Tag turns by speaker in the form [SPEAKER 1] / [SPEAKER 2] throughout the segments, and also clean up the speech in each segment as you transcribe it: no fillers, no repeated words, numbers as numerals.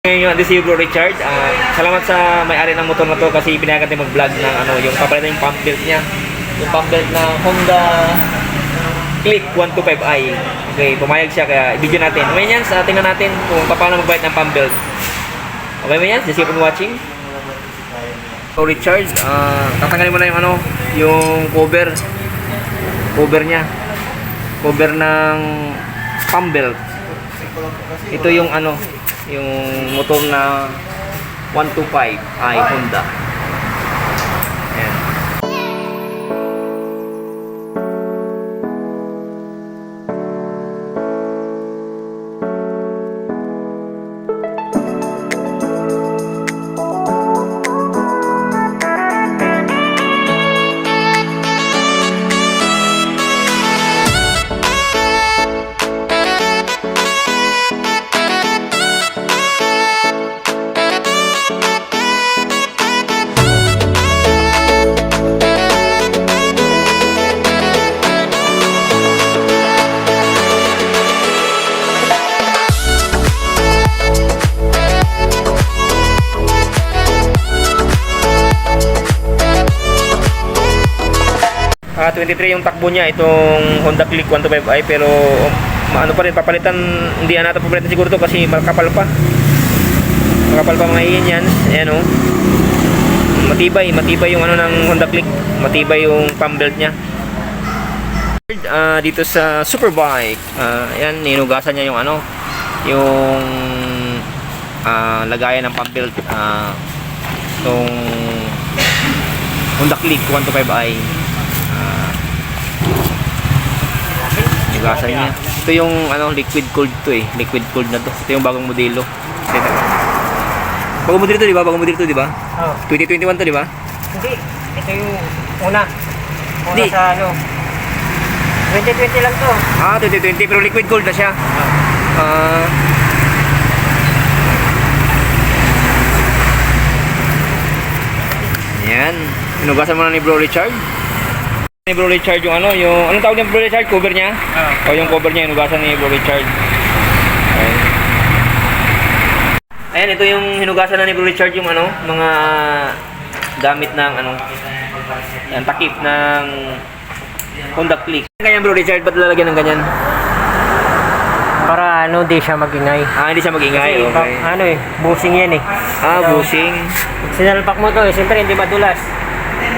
[SPEAKER 1] Ngayon, this is Bro Richard. Salamat sa may-ari ng motor na to kasi pinayagan tayo mag-vlog ng yung papalitan yung pump belt niya. Yung pump belt ng Honda Click 125i. Okay, pumayag siya kaya i-video natin. Ngayon yan, tingnan natin kung paano magbayad ng pump belt. Okay ba yan? Just keep on watching. Bro Richard, tatanggalin mo na yung cover niya. Cover ng pump belt. Ito yung yung motor na 125i Honda. Ayan. Ah, 23 yung takbo niya itong Honda Click 125i, pero ano pa rin papalitan, hindi natin papalitan siguro to kasi makapal pa mga yan. Ayan oh. Matibay yung ng Honda Click, matibay yung pump belt niya. Dito sa Superbike, ayan, ninugasan niya yung yung lagayan ng pump belt, itong Honda Click 125i. Gasan niya. Ito yung liquid cooled to eh. Liquid cooled na to. Ito yung bagong modelo. Bagong modelo to, di ba? Bagong modelo to, di ba?
[SPEAKER 2] Oh.
[SPEAKER 1] 2021 to, di ba?
[SPEAKER 2] Hindi. Ito yung una.
[SPEAKER 1] Di.
[SPEAKER 2] Sa 2020 lang to.
[SPEAKER 1] 2020 pero liquid cooled na siya. Yan. Inugasan mo na ni Bro Richard. Ni Bro Richard yung anong tawag niya Bro Richard? Cover niya? O yung cover niya, inugasan ni Bro Richard. Ayan, ito yung hinugasan na ni Bro Richard yung mga gamit ng yan, takip ng Honda Click. Ganyan Bro Richard, ba't lalagyan ng ganyan?
[SPEAKER 2] Para di siya magingay.
[SPEAKER 1] Hindi siya magingay, okay.
[SPEAKER 2] Busing yan eh.
[SPEAKER 1] Busing.
[SPEAKER 2] Pag sinalpak mo to siyempre hindi madulas.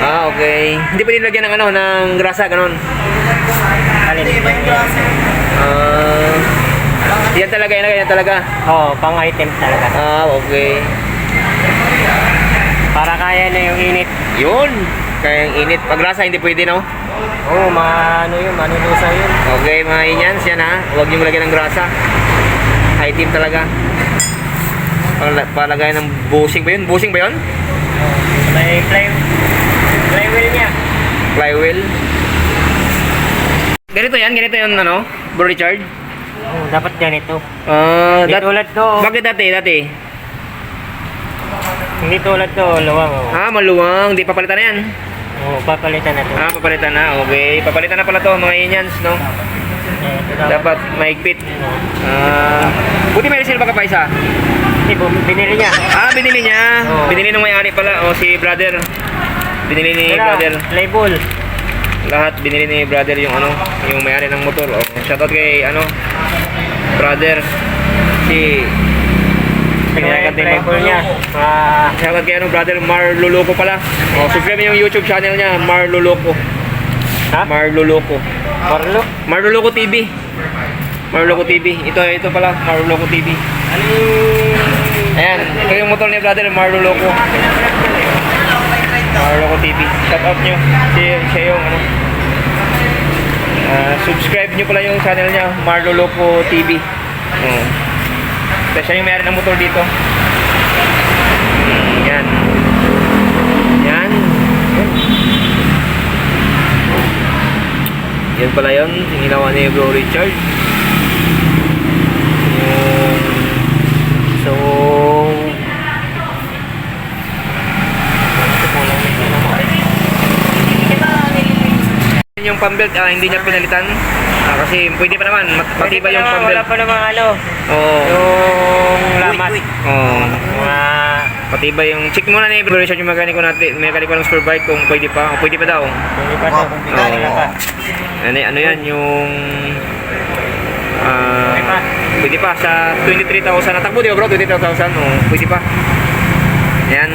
[SPEAKER 1] Okay. Hindi pa nilagyan ng ng grasa, ganon.
[SPEAKER 2] Alin?
[SPEAKER 1] Yan talaga, yan talaga.
[SPEAKER 2] Oo, pang item talaga.
[SPEAKER 1] Okay.
[SPEAKER 2] Para kaya na yung init.
[SPEAKER 1] Yun. Kaya yung init. Pag grasa, hindi pwede, no?
[SPEAKER 2] Oo, manulusa yun.
[SPEAKER 1] Okay, mga inyans, yan ha. Huwag niyong lagyan ng grasa. High team talaga. Palagay ng busing ba yun? Busing ba yun?
[SPEAKER 2] May flywheel niya.
[SPEAKER 1] Flywheel. Ganito yan Bro Richard?
[SPEAKER 2] Oo, dapat ganito. Hindi tulad to.
[SPEAKER 1] Bakit dati?
[SPEAKER 2] Hindi tulad to, luwang.
[SPEAKER 1] Maluwang. Di papalitan na yan.
[SPEAKER 2] Oo, papalitan na to.
[SPEAKER 1] Papalitan na. Okay. Papalitan na pala to mga inyans, no? Dapat mahigpit. Buti may resil baka pa isa.
[SPEAKER 2] Hindi, binili niya.
[SPEAKER 1] Binili niya.
[SPEAKER 2] Oo.
[SPEAKER 1] Binili ng may-ari pala. Si brother. Binili ni brother.
[SPEAKER 2] Label.
[SPEAKER 1] Lahat binili ni brother yung yung may-ari ng motor. Shoutout kay brother. Si
[SPEAKER 2] Label niya.
[SPEAKER 1] Shoutout kay brother Mar Luluco pala. Subscribe niyo yung YouTube channel niya, Mar Luluco. Mar Luluco. Mar Luluco TV. Mar Luluco TV. Ito pala, Mar Luluco TV. Ayan, ito yung motor ni brother Mar Luluco. Mar Luluco TV. Shout out nyo. Siya yung subscribe nyo pala yung channel niya, Mar Luluco TV. Siya yung mayroon ng motor dito. Yan. Yan pala yun. Ginawa ni Bro Richard. Yung pump belt, hindi niya pinalitan. Kasi pwede pa naman, matibay yung pump
[SPEAKER 2] Wala
[SPEAKER 1] belt.
[SPEAKER 2] pa naman ano.
[SPEAKER 1] Oo.
[SPEAKER 2] Yung lamat.
[SPEAKER 1] Oo.
[SPEAKER 2] Mga...
[SPEAKER 1] Patibay yung check muna ni Bro Richard yung mekaniko natin, mekaniko ng spare bike kung pwede pa. Pwede pa daw.
[SPEAKER 2] Pwede pa to.
[SPEAKER 1] Oo.
[SPEAKER 2] pa.
[SPEAKER 1] Ano yan yung
[SPEAKER 2] Pwede pa.
[SPEAKER 1] pwede pa sa 23,000 natakbo di ba bro? 23,000 oh, pwede pa. Yan.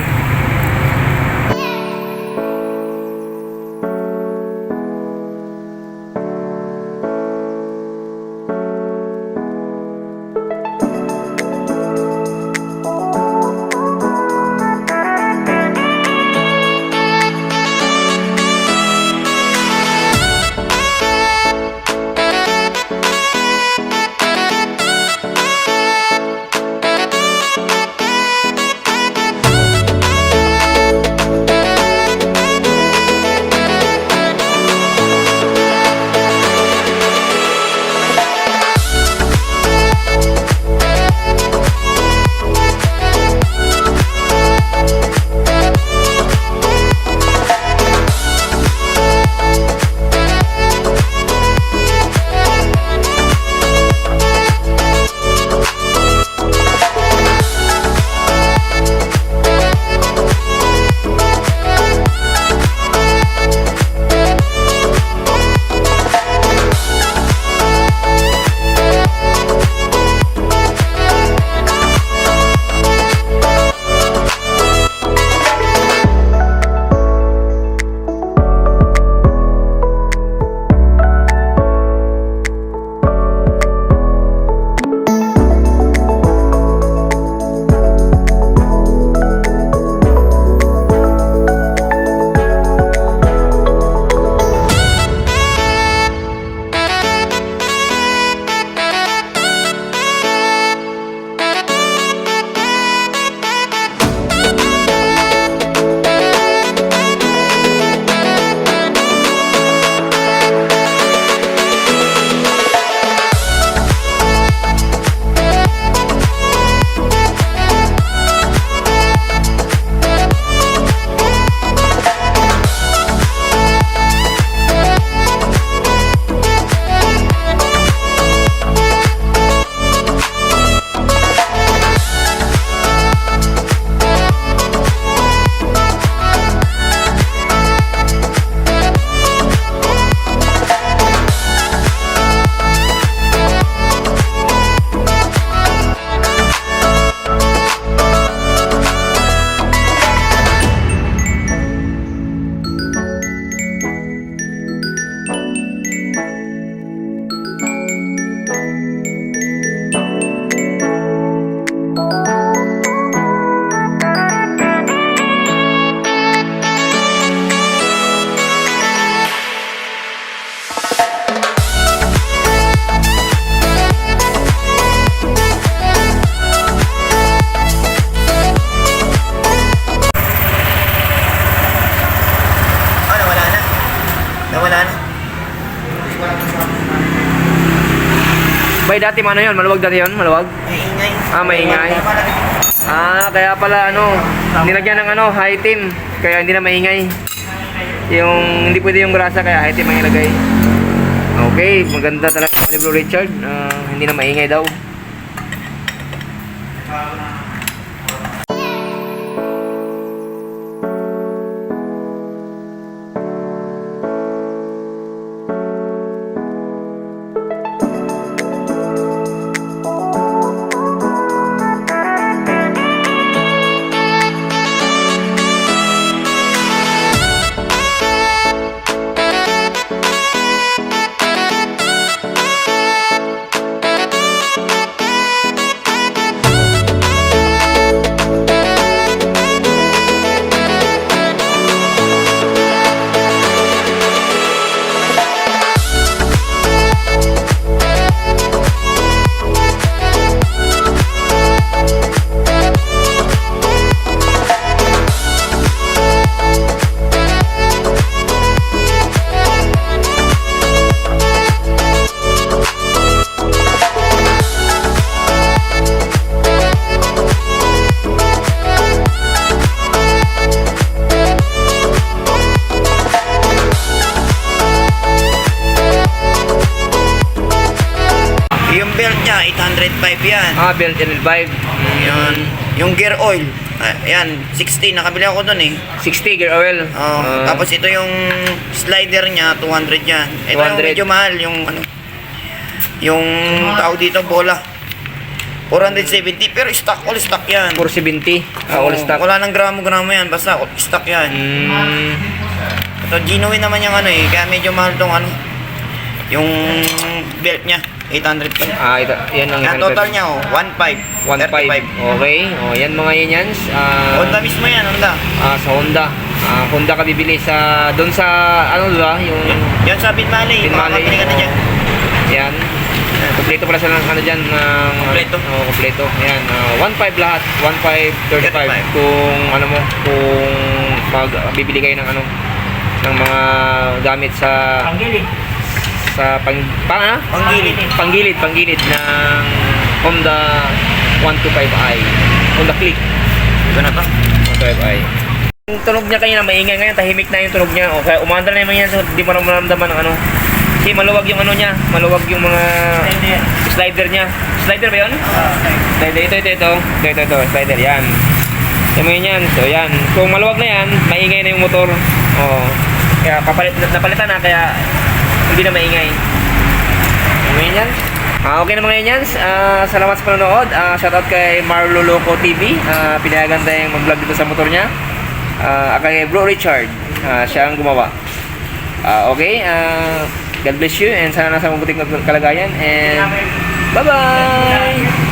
[SPEAKER 1] Nawala na. Bay, dati ano yun? Maluwag dati yun? Maluwag?
[SPEAKER 3] Maingay.
[SPEAKER 1] Ah, maingay. Kaya pala nilagyan ng high team. Kaya hindi na maingay. Hindi pwede yung grasa kaya high team ang ilagay. Okay, maganda talaga ni Bro Richard. Hindi na maingay daw. Belt and valve.
[SPEAKER 3] Yan. Yung gear oil. Ayan, 60. Nakabili ako dun eh.
[SPEAKER 1] 60 gear oil.
[SPEAKER 3] Tapos ito yung slider niya, 200 yan. Ito yung
[SPEAKER 1] 200.
[SPEAKER 3] medyo mahal, yung ano, yung tao dito, bola. 470, pero all stock yan.
[SPEAKER 1] 470. All stock.
[SPEAKER 3] Wala nang gramo-gramo yan, basta all stock yan. Ito, genuine naman yung ano eh, kaya medyo mahal tong ano, yung belt niya, 800 pa.
[SPEAKER 1] Ito, yan ang
[SPEAKER 3] Yan, total niya, 1.5.
[SPEAKER 1] 1.5. Okay. Yan mga yan.
[SPEAKER 3] Honda mismo yan, Honda.
[SPEAKER 1] Sa Honda. Honda ka bibili sa doon sa ano ba yung
[SPEAKER 3] Yan sa Binmali,
[SPEAKER 1] Binmali.
[SPEAKER 3] makakabili ka na dyan.
[SPEAKER 1] yan. Kompleto pala sa ano diyan ng
[SPEAKER 3] Kompleto.
[SPEAKER 1] kompleto. Yan. 1.5 lahat. 1.5 35
[SPEAKER 3] 35.
[SPEAKER 1] kung ano mo kung bibili kayo ng ano ng mga gamit sa
[SPEAKER 2] Panggilid.
[SPEAKER 1] panggilid ng Honda 125i. Honda Click.
[SPEAKER 3] Ito na to.
[SPEAKER 1] 125i. Yung tunog niya kanina maingay, ngayon tahimik na yung tunog niya. O kaya umandar na naman yan, so di mo maramdaman ng ano. Kasi maluwag yung ano niya, maluwag yung mga slider niya. Slider ba yun? Slider, ito, slider, yan. Yan mo yan. So yan, kung maluwag na yan, maingay na yung motor. Kaya napalitan na, kaya hindi na maingay. Yan mo yan. Okay na mga yan. Salamat sa panonood. Shoutout kay Marlo Loco TV. Pinayagan tayong mag-vlog dito sa motor niya. Kay Bro Richard. Siya ang gumawa. Okay. God bless you and sana nasa mabuting kalagayan and bye-bye!